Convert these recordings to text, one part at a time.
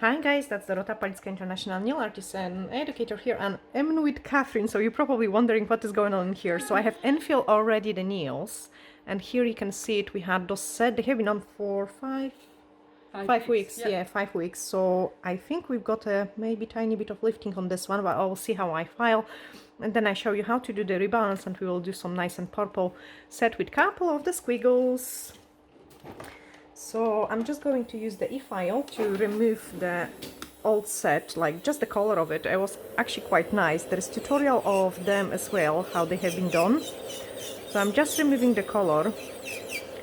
Hi guys, that's Dorota Palicka, International Nail Artist and Educator here, and I'm with Catherine, so you're probably wondering what is going on here. So I have infilled already the nails, and here you can see it. We had those set, they have been on for five weeks. Yeah, 5 weeks. So I think we've got a maybe tiny bit of lifting on this one, but I'll see how I file. And then I show you how to do the rebalance, and we will do some nice and purple set with couple of the squiggles. So I'm just going to use the e-file to remove the old set, like just the color of it. It was actually quite nice. There is tutorial of them as well, how they have been done. So I'm just removing the color,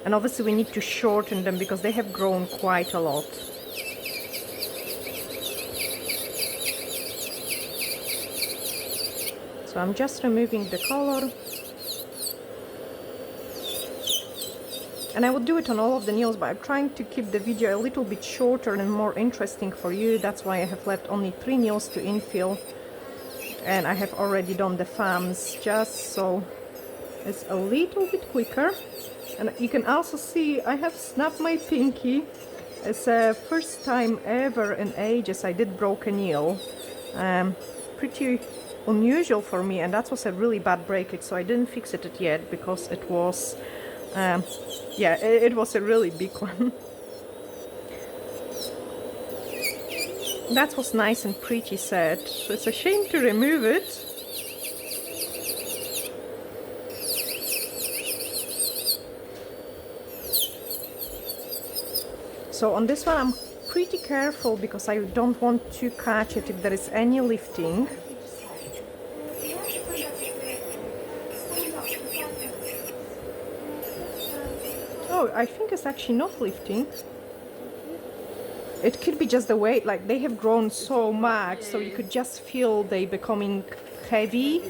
and obviously we need to shorten them because they have grown quite a lot. So I'm just removing the color. And I will do it on all of the nails, but I'm trying to keep the video a little bit shorter and more interesting for you. That's why I have left only 3 nails to infill. And I have already done the thumbs, just so it's a little bit quicker. And you can also see I have snapped my pinky. It's the first time ever in ages I did broke a nail. Pretty unusual for me, and that was a really bad breakage, so I didn't fix it yet because it was yeah, it was a really big one. That was nice and pretty set, so it's a shame to remove it. So on this one I'm pretty careful because I don't want to catch it if there is any lifting. Oh, I think it's actually not lifting. It could be just the weight, like they have grown so much, so you could just feel they becoming heavy.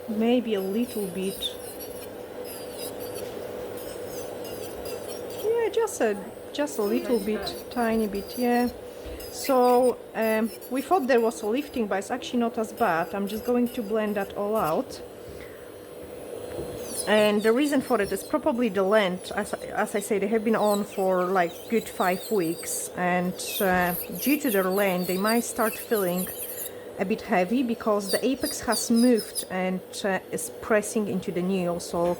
Maybe a little bit. Yeah, just a little bit, tiny bit, yeah. So we thought there was a lifting, but it's actually not as bad. I'm just going to blend that all out. And the reason for it is probably the length. As I say, they have been on for like good 5 weeks, and due to their length they might start feeling a bit heavy because the apex has moved and is pressing into the nail. So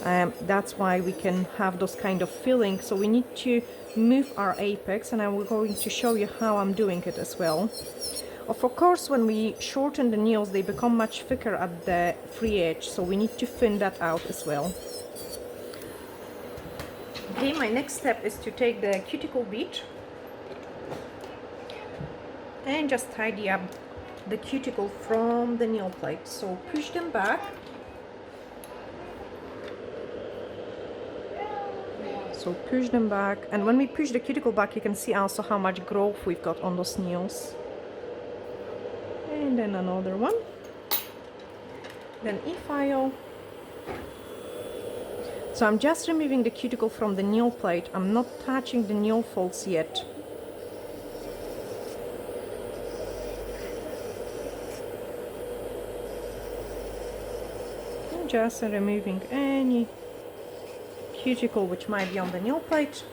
that's why we can have those kind of feelings. So we need to move our apex, and I'm going to show you how I'm doing it as well. Of course, when we shorten the nails, they become much thicker at the free edge, so we need to thin that out as well. Okay, my next step is to take the cuticle bit and just tidy up the cuticle from the nail plate. So push them back. So push them back, and when we push the cuticle back, you can see also how much growth we've got on those nails. And then another one, then e-file. So I'm just removing the cuticle from the nail plate. I'm not touching the nail folds yet. I'm just removing any cuticle which might be on the nail plate,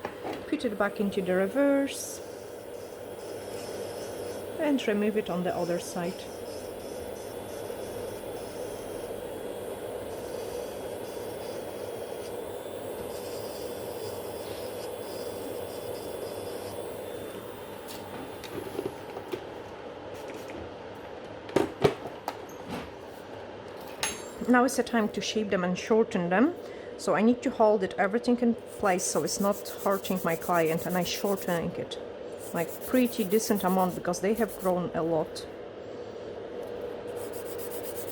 put it back into the reverse, and remove it on the other side. Now is the time to shape them and shorten them. So I need to hold it everything in place so it's not hurting my client, and I shortening it like pretty decent amount because they have grown a lot.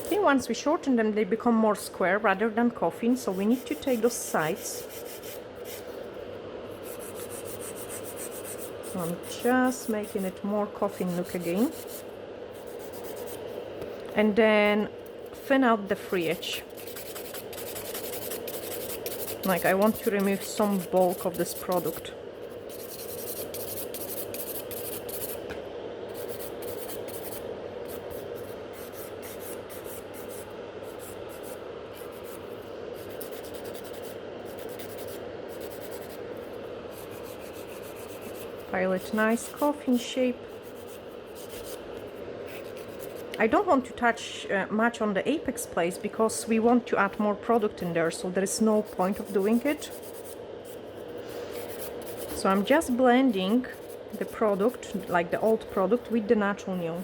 Okay, once we shorten them, they become more square rather than coffin, so we need to take those sides. So I'm just making it more coffin look again, and then thin out the free edge. Like I want to remove some bulk of this product. File it nice coffin shape. I don't want to touch much on the apex place because we want to add more product in there, so there is no point of doing it. So I'm just blending the product, like the old product, with the natural nail.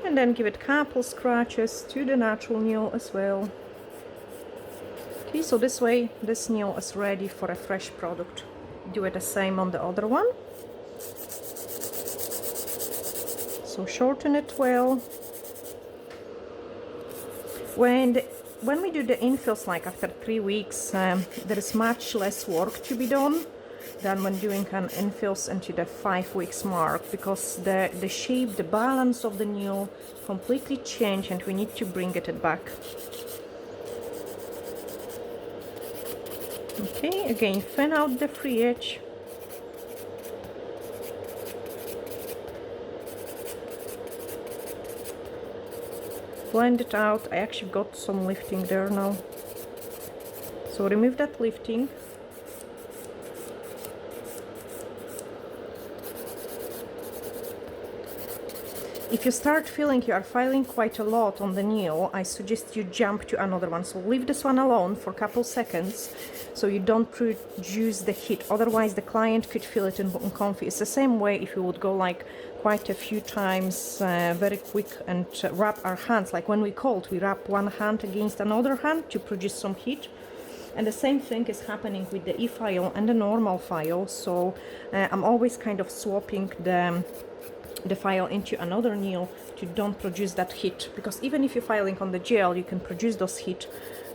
And then give it a couple scratches to the natural nail as well. Okay, so this way this nail is ready for a fresh product. Do it the same on the other one. So shorten it well. When we do the infills, like after 3 weeks, there is much less work to be done than when doing an infills into the 5 weeks mark, because the shape, the balance of the nail completely change and we need to bring it back. Okay, again, thin out the free edge. Blend it out. I actually got some lifting there now. So remove that lifting. If you start feeling you are filing quite a lot on the nail, I suggest you jump to another one. So leave this one alone for a couple seconds so you don't produce the heat. Otherwise the client could feel it uncomfy. It's the same way if you would go like quite a few times very quick and rub our hands. Like when we cold, we rub one hand against another hand to produce some heat. And the same thing is happening with the e-file and the normal file. So I'm always kind of swapping the file into another nail to don't produce that heat, because even if you're filing on the gel, you can produce those heat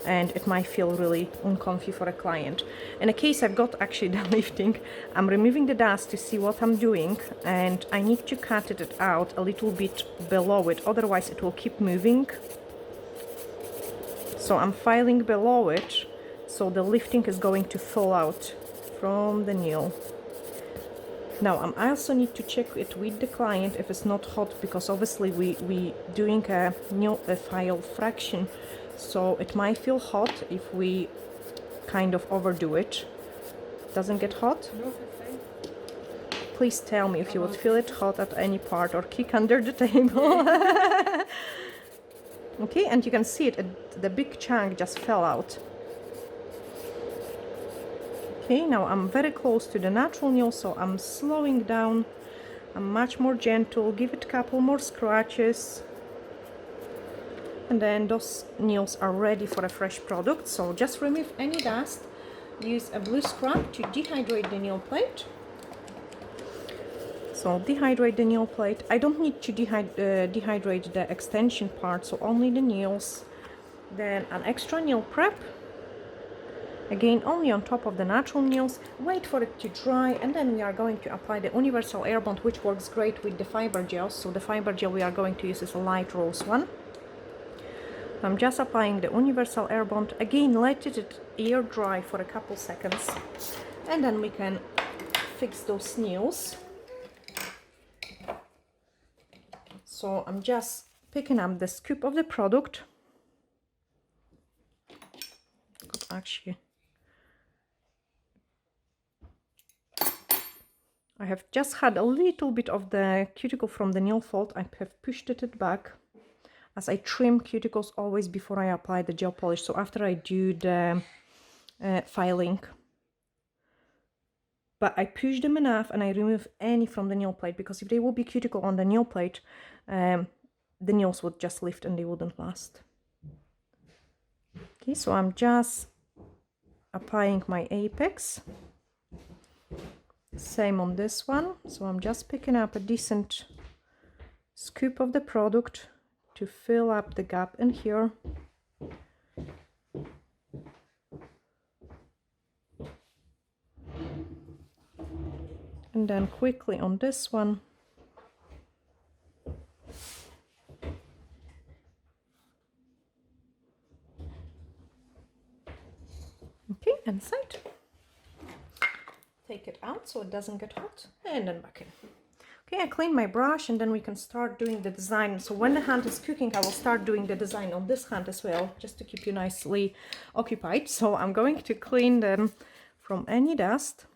and it might feel really uncomfy for a client. In a case I've got actually the lifting, I'm removing the dust to see what I'm doing, and I need to cut it out a little bit below it, otherwise it will keep moving. So I'm filing below it, so the lifting is going to fall out from the nail. Now I also need to check it with the client if it's not hot, because obviously we doing a nail file fraction, so it might feel hot if we kind of overdo it. Doesn't get hot? No, Please tell me if you would feel it hot at any part, or kick under the table. Okay, and you can see it, the big chunk just fell out. Okay, now I'm very close to the natural nail, so I'm slowing down. I'm much more gentle, give it a couple more scratches. And then those nails are ready for a fresh product. So just remove any dust. Use a blue scrub to dehydrate the nail plate. So dehydrate the nail plate. I don't need to dehydrate the extension part, so only the nails. Then an extra nail prep. Again, only on top of the natural nails. Wait for it to dry, and then we are going to apply the Universal Air Bond, which works great with the fiber gels. So the fiber gel we are going to use is a light rose one. I'm just applying the Universal Air Bond. Again, let it air dry for a couple seconds, and then we can fix those nails. So I'm just picking up the scoop of the product. Actually, I have just had a little bit of the cuticle from the nail fold. I have pushed it back, as I trim cuticles always before I apply the gel polish. So after I do the filing, but I push them enough and I remove any from the nail plate, because if there will be cuticle on the nail plate, the nails would just lift and they wouldn't last. Okay, so I'm just applying my apex. Same on this one. So I'm just picking up a decent scoop of the product to fill up the gap in here. And then quickly on this one. Okay, and side. Take it out so it doesn't get hot, and then back in. Okay, I cleaned my brush and then we can start doing the design. So when the hand is cooking, I will start doing the design on this hand as well, just to keep you nicely occupied. So I'm going to clean them from any dust.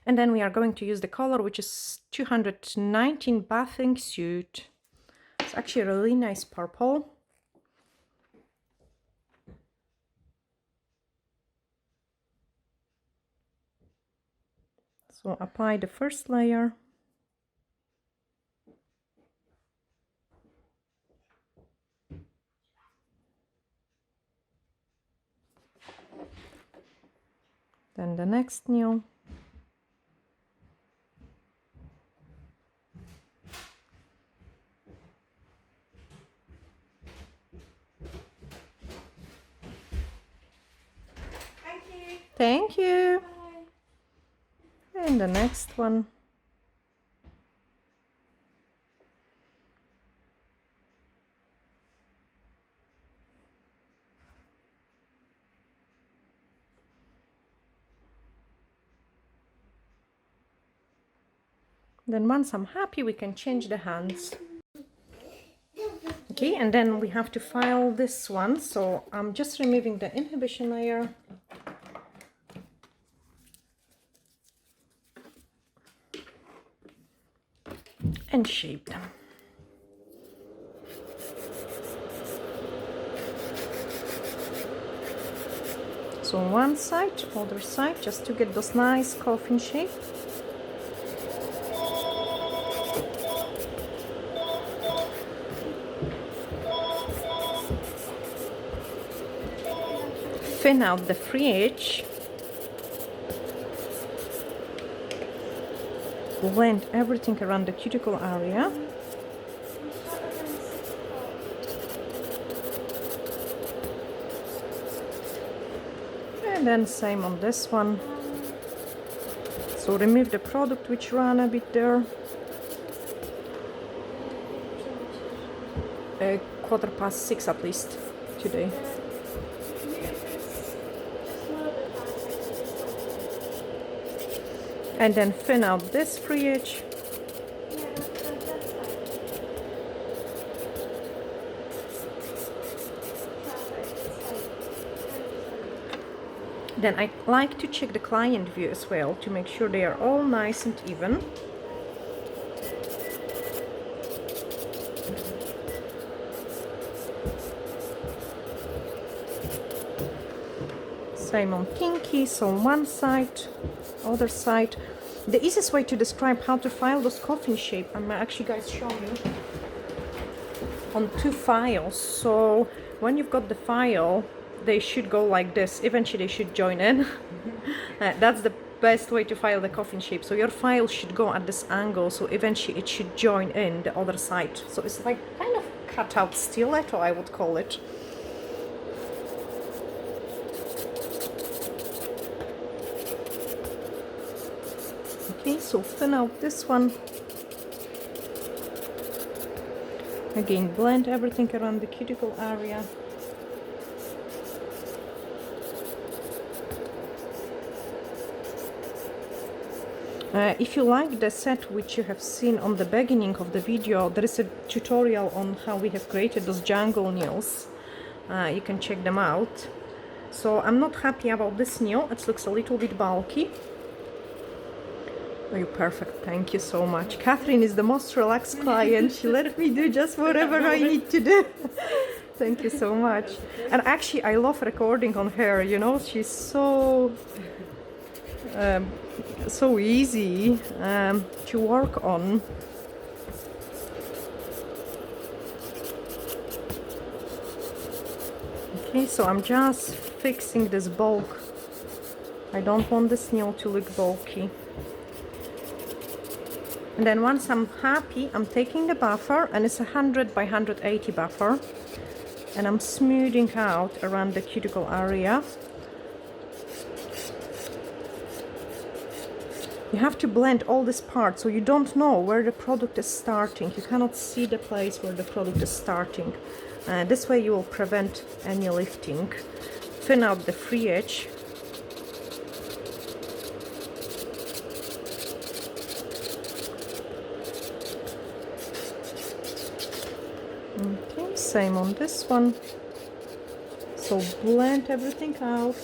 And then we are going to use the color, which is 219 Bathing Suit. It's actually a really nice purple. So apply the first layer. Then the next nail. Thank you. Bye. And the next one. Then once I'm happy, we can change the hands. Okay, and then we have to file this one. So I'm just removing the inhibition layer. And shape them. So one side, other side, just to get those nice coffin shape. Thin out the free edge. Blend everything around the cuticle area. And then same on this one. So remove the product which ran a bit there. 6:15 at least today. And then thin out this free edge. Then I like to check the client view as well to make sure they are all nice and even. Same on pinky, so one side, other side. The easiest way to describe how to file those coffin shape, I'm actually guys show you on 2 files. So when you've got the file, they should go like this. Eventually they should join in. That's the best way to file the coffin shape. So your file should go at this angle, so eventually it should join in the other side. So it's like kind of cut out stiletto, I would call it. Okay, so thin out this one. Again, blend everything around the cuticle area. If you like the set which you have seen on the beginning of the video, there is a tutorial on how we have created those jungle nails. You can check them out. So I'm not happy about this nail, it looks a little bit bulky. Oh, you're perfect, thank you so much. Catherine is the most relaxed client, she let me do just whatever I need to do. Thank you so much. And actually I love recording on her, you know, she's so easy to work on. Okay, so I'm just fixing this bulk. I don't want this nail to look bulky. And then once I'm happy, I'm taking the buffer, and it's 100 by 180 buffer, and I'm smoothing out around the cuticle area. You have to blend all this part so you don't know where the product is starting. You cannot see the place where the product is starting. This way you will prevent any lifting. Thin out the free edge. same on this one. So blend everything out.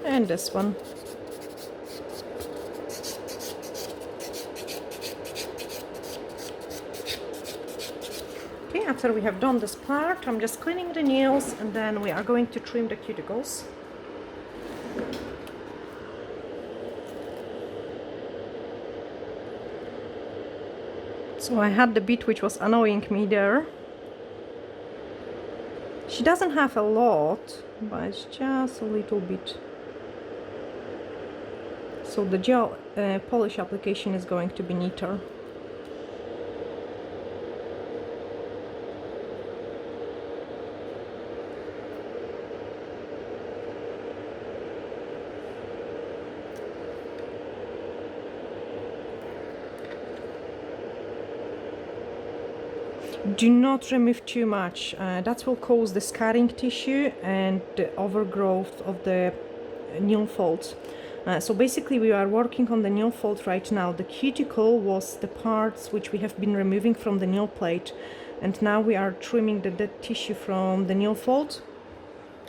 And this one. Okay, after we have done this part, I'm just cleaning the nails and then we are going to trim the cuticles. So I had the bit which was annoying me there. She doesn't have a lot, but it's just a little bit. So the gel polish application is going to be neater. Do not remove too much, that will cause the scarring tissue and the overgrowth of the nail folds. So basically we are working on the nail fold right now. The cuticle was the parts which we have been removing from the nail plate, and now we are trimming the dead tissue from the nail fold,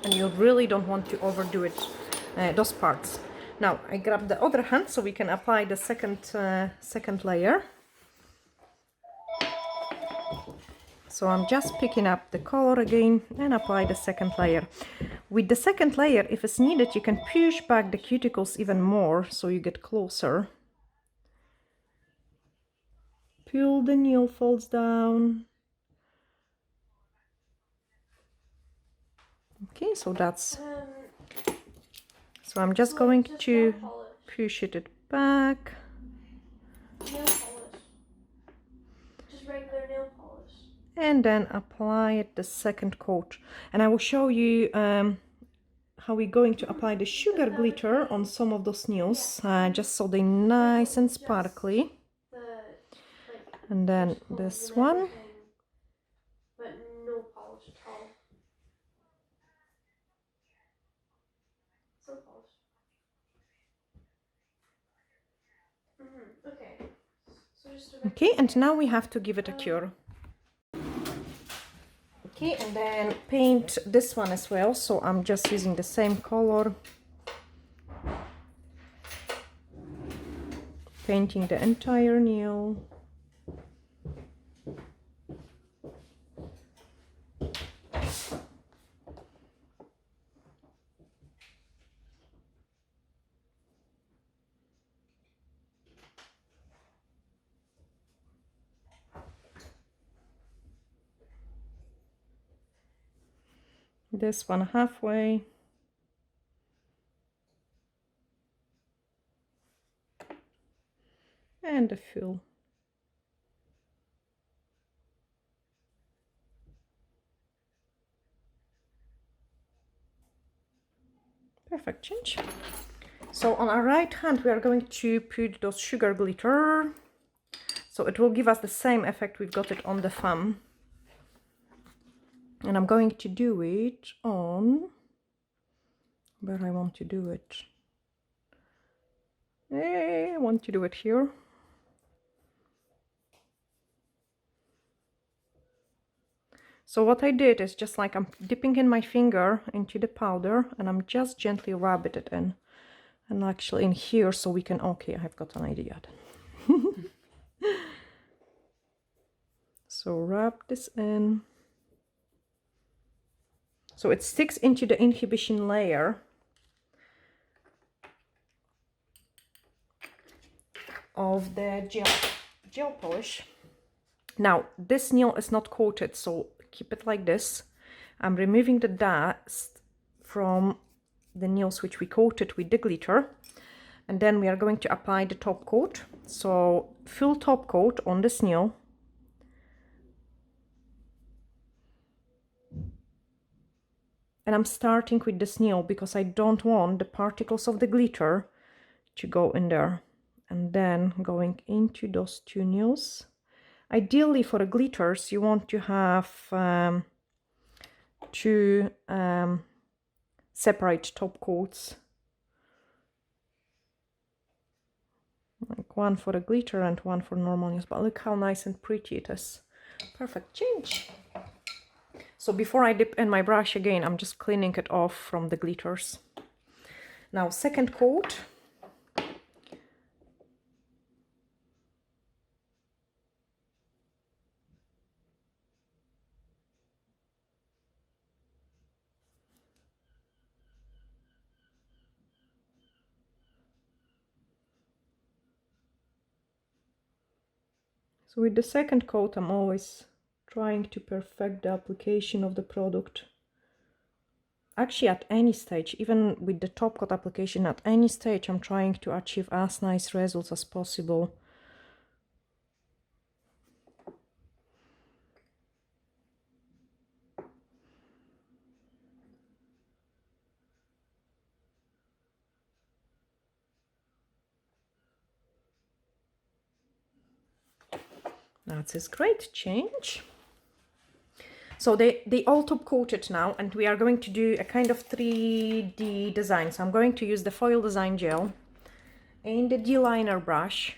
and you really don't want to overdo it, those parts. Now I grab the other hand so we can apply the second layer. So I'm just picking up the color again and apply the second layer. With the second layer, if it's needed, you can push back the cuticles even more so you get closer. Pull the nail folds down. Okay, so that's... So I'm just going to push it back. Nail polish. Just regular nail polish. And then apply it the second coat. And I will show you how we're going to apply the sugar glitter on some of those nails, just so they're nice and sparkly. And then this one. But no polish at all. So polished. Okay. So just okay, and now we have to give it a cure. Okay, and then paint this one as well, so I'm just using the same color. Painting the entire nail. This one halfway. And the full. Perfect, change. So on our right hand we are going to put those sugar glitter. So it will give us the same effect we've got it on the thumb. And I'm going to do it on where I want to do it. I want to do it here. So what I did is just like I'm dipping in my finger into the powder and I'm just gently rubbing it in. And actually in here so we can, okay, I've got an idea then. So rub this in. So it sticks into the inhibition layer of the gel polish. Now this nail is not coated, so keep it like this. I'm removing the dust from the nails which we coated with the glitter, and then we are going to apply the top coat. So full top coat on this nail. And I'm starting with this nail because I don't want the particles of the glitter to go in there. And then going into those two nails. Ideally for the glitters you want to have two separate top coats. Like one for the glitter and one for normal use. But look how nice and pretty it is. Perfect change. So before I dip in my brush again, I'm just cleaning it off from the glitters. Now second coat. So with the second coat, I'm always trying to perfect the application of the product. Actually, at any stage, even with the top coat application, at any stage, I'm trying to achieve as nice results as possible. That's a great change. So they all top coated now, and we are going to do a kind of 3D design. So I'm going to use the foil design gel and the D-liner brush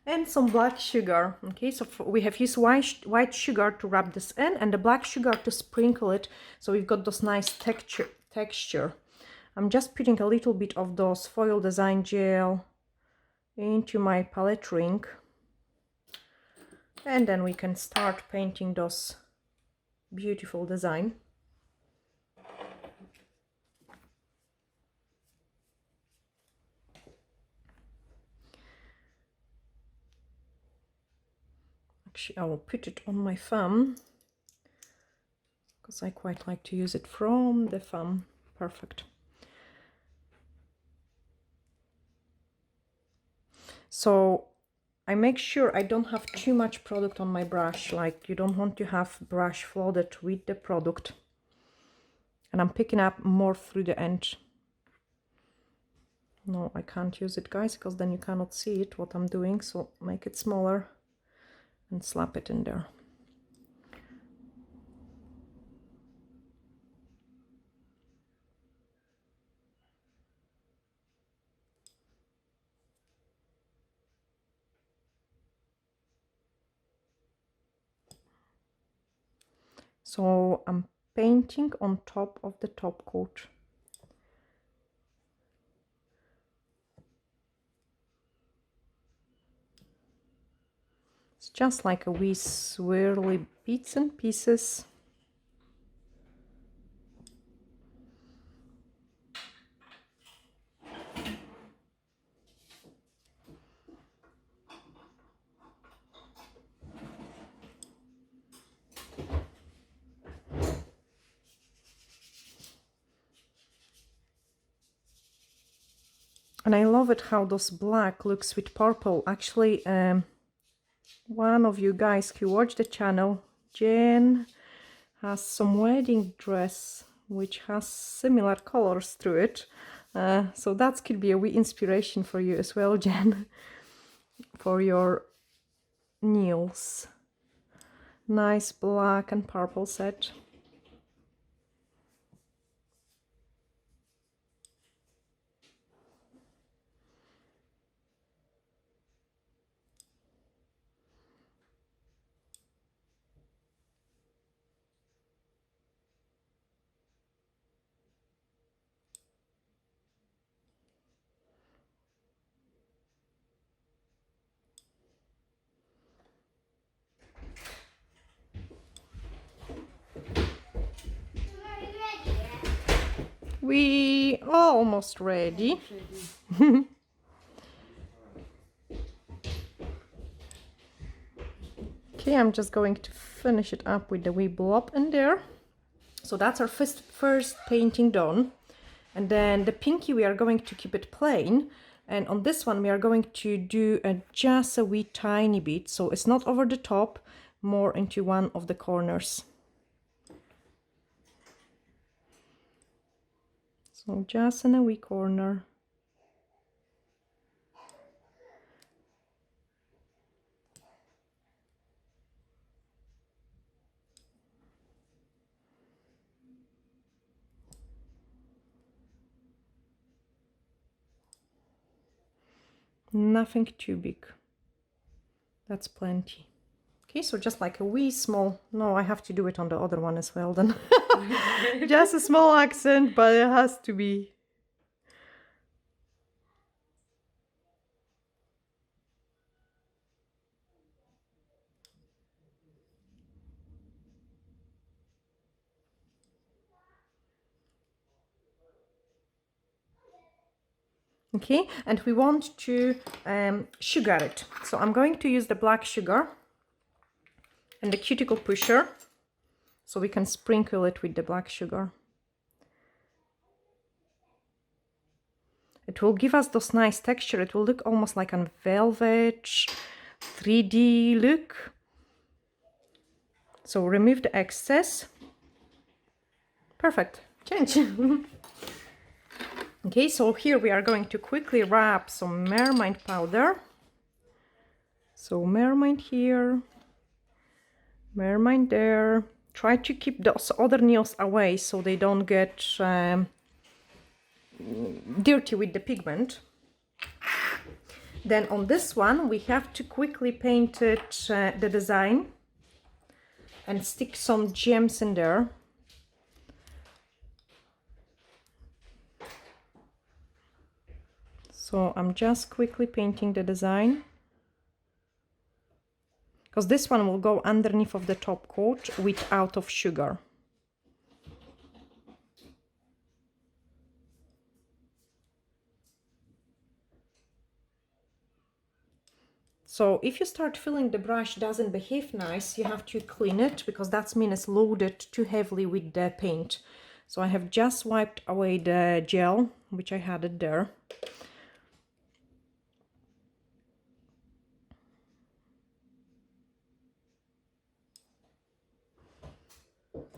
and some black sugar. Okay, so we have used white sugar to rub this in and the black sugar to sprinkle it, so we've got this nice texture. I'm just putting a little bit of those foil design gel into my palette ring, and then we can start painting those beautiful design. Actually, I will put it on my thumb because I quite like to use it from the thumb. Perfect. So I make sure I don't have too much product on my brush, like you don't want to have brush flooded with the product. And I'm picking up more through the end. No, I can't use it, guys, because then you cannot see it, what I'm doing. So make it smaller and slap it in there. So I'm painting on top of the top coat. It's just like a wee swirly bits and pieces. And I love it how those black looks with purple. Actually, one of you guys who watch the channel, Jen, has some wedding dress which has similar colors through it. So that could be a wee inspiration for you as well, Jen, for your nails. Nice black and purple set. We are almost ready. Okay, I'm just going to finish it up with the wee blob in there. So that's our first painting done. And then the pinky, we are going to keep it plain. And on this one, we are going to do just a wee tiny bit. So it's not over the top, more into one of the corners. So just in a wee corner. Nothing too big. That's plenty. Okay, so just like a wee small, no, I have to do it on the other one as well then. Just a small accent, but it has to be. Okay, and we want to sugar it. So I'm going to use the black sugar and the cuticle pusher, so we can sprinkle it with the black sugar. It will give us this nice texture. It will look almost like a velvet 3D look. So remove the excess. Perfect. Change. Okay, so here we are going to quickly wrap some mermaid powder. So mermaid here, mermaid there. Try to keep those other nails away so they don't get dirty with the pigment. Then on this one we have to quickly paint it, the design, and stick some gems in there. So I'm just quickly painting the design, because this one will go underneath of the top coat without of sugar. So if you start feeling the brush doesn't behave nice, you have to clean it, because that means it's loaded too heavily with the paint. So I have just wiped away the gel, which I had it there.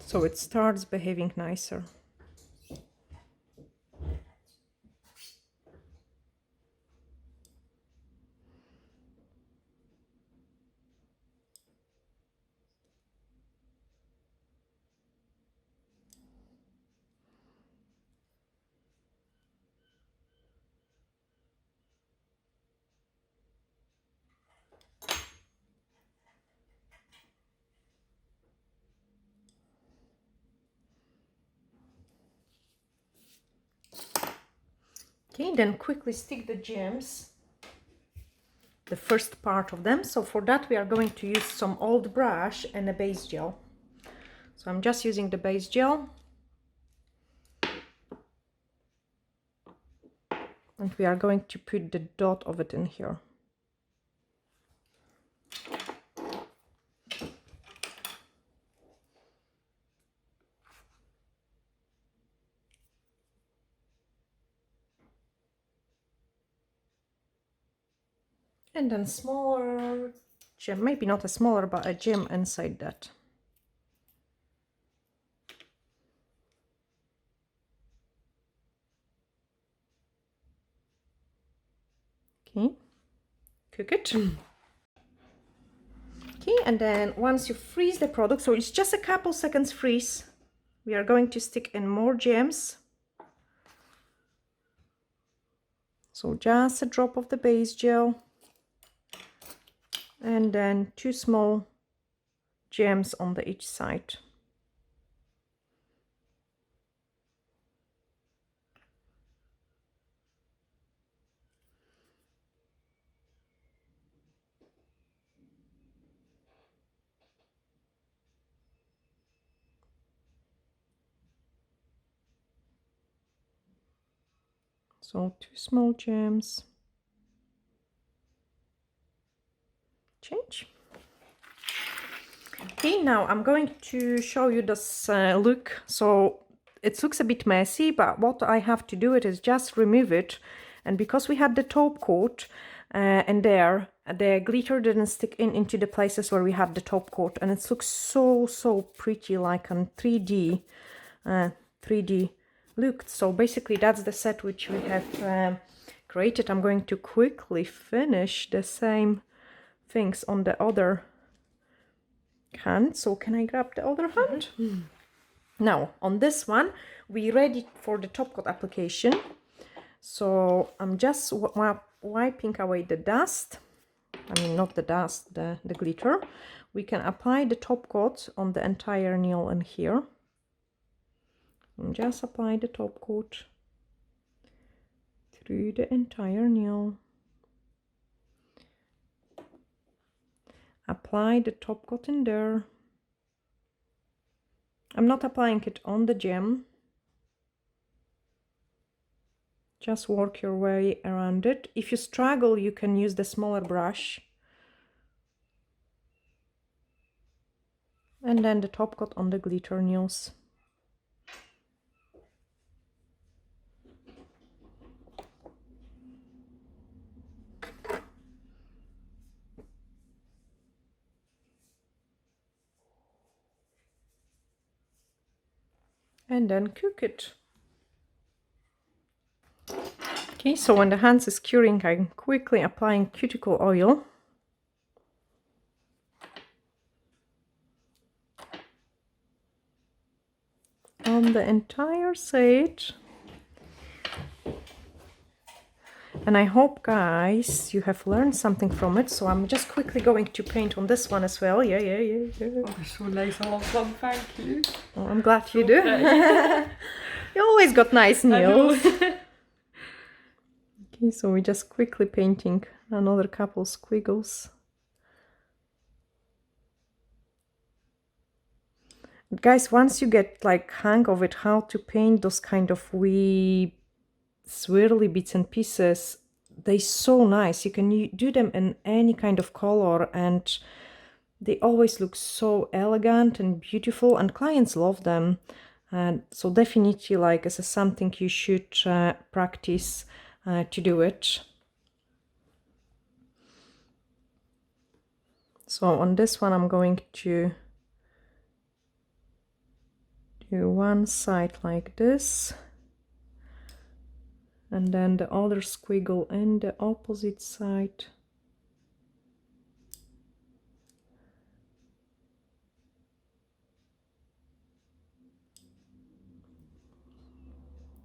So it starts behaving nicer. Okay, then quickly stick the gems, the first part of them. So for that we are going to use some old brush and a base gel. So I'm just using the base gel. And we are going to put the dot of it in here. And then smaller gem, maybe not a smaller, but a gem inside that. Okay, cook it. Okay, and then once you freeze the product, so it's just a couple seconds freeze, we are going to stick in more gems. So just a drop of the base gel, and then 2 small gems on the each side. So 2 small gems. Change. Okay, now I'm going to show you this look. So it looks a bit messy, but what I have to do it is just remove it. And because we had the top coat and there, the glitter didn't stick into the places where we had the top coat, and it looks so pretty, like a 3D look. So basically that's the set which we have created. I'm going to quickly finish the same things on the other hand. So can I grab the other hand? Now on this one we ready for the top coat application. So I'm just wiping away the dust, I mean not the dust, the glitter, we can apply the top coat on the entire nail in here. And just apply the top coat through the entire nail. Apply the top coat in there. I'm not applying it on the gem. Just work your way around it. If you struggle, you can use the smaller brush. And then the top coat on the glitter nails. And then cook it. Okay, so when the hands is curing, I'm quickly applying cuticle oil. On the entire set. And I hope, guys, you have learned something from it. So I'm just quickly going to paint on this one as well. Yeah. Oh, so nice and long, thank you. Oh, I'm glad you do. You always got nice nails. Okay, so we're just quickly painting another couple squiggles. Guys, once you get like hang of it, how to paint those kind of wee swirly bits and pieces, they're so nice. You can do them in any kind of color and they always look so elegant and beautiful, and clients love them. And so definitely, like, this is something you should practice to do it. So on this one I'm going to do one side like this, and then the other squiggle in the opposite side.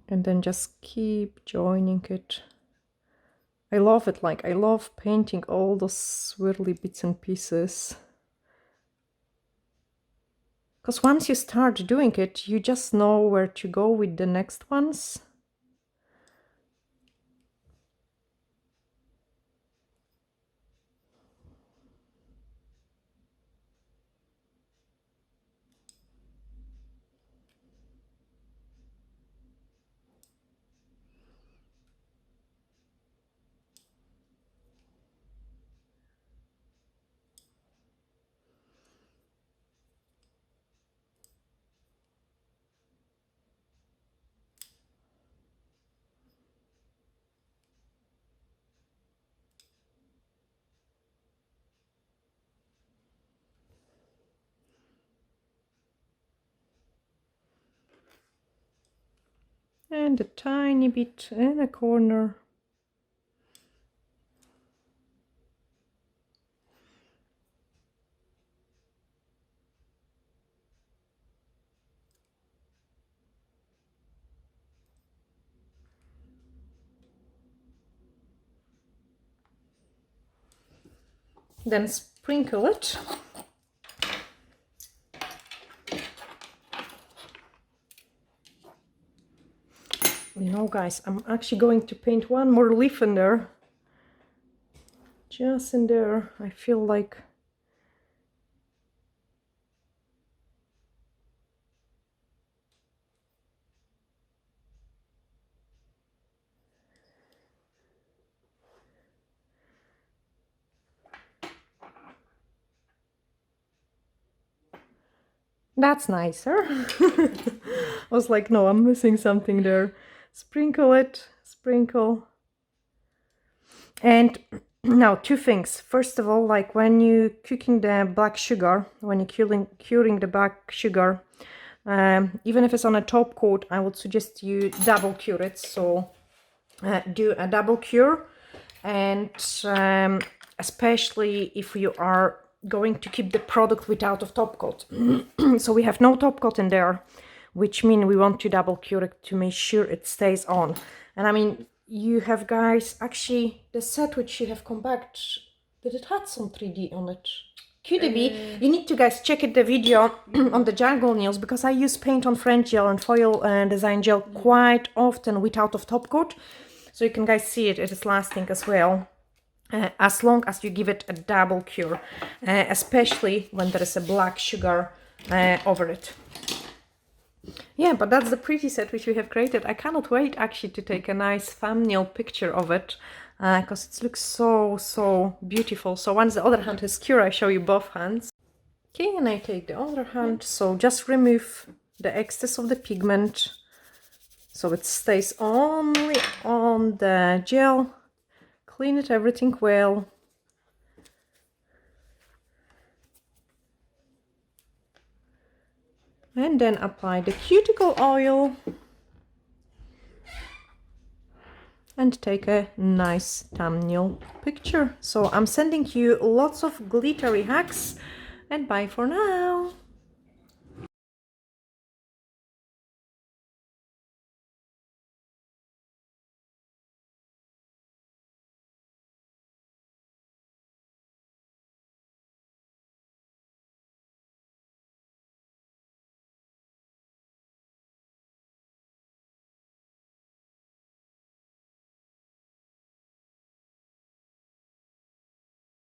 And then just keep joining it. I love it, like I love painting all those swirly bits and pieces. Because once you start doing it, you just know where to go with the next ones. And a tiny bit in a corner. Then sprinkle it. You know, guys, I'm actually going to paint one more leaf in there. Just in there. I feel like that's nicer. I was like, no, I'm missing something there. Sprinkle it, sprinkle. And now, two things. First of all, like when you cooking the black sugar, when you're curing the black sugar, even if it's on a top coat, I would suggest you double cure it. So do a double cure, and especially if you are going to keep the product without a top coat. So we have no top coat in there, which means we want to double cure it to make sure it stays on. And I mean, you have, guys, actually the set which you have come back, did it had some 3D on it? Could it be? You need to, guys, check it the video on the jungle nails, because I use paint on French gel and foil design gel quite often without of top coat. So you can, guys, see it is lasting as well. As long as you give it a double cure, especially when there is a black sugar over it. Yeah, but that's the pretty set which we have created. I cannot wait actually to take a nice thumbnail picture of it, because it looks so beautiful. So once the other hand is cured, I show you both hands. Okay, and I take the other hand. So just remove the excess of the pigment, so it stays only on the gel. Clean it everything well. And then apply the cuticle oil. And take a nice thumbnail picture. So I'm sending you lots of glittery hacks, and bye for now.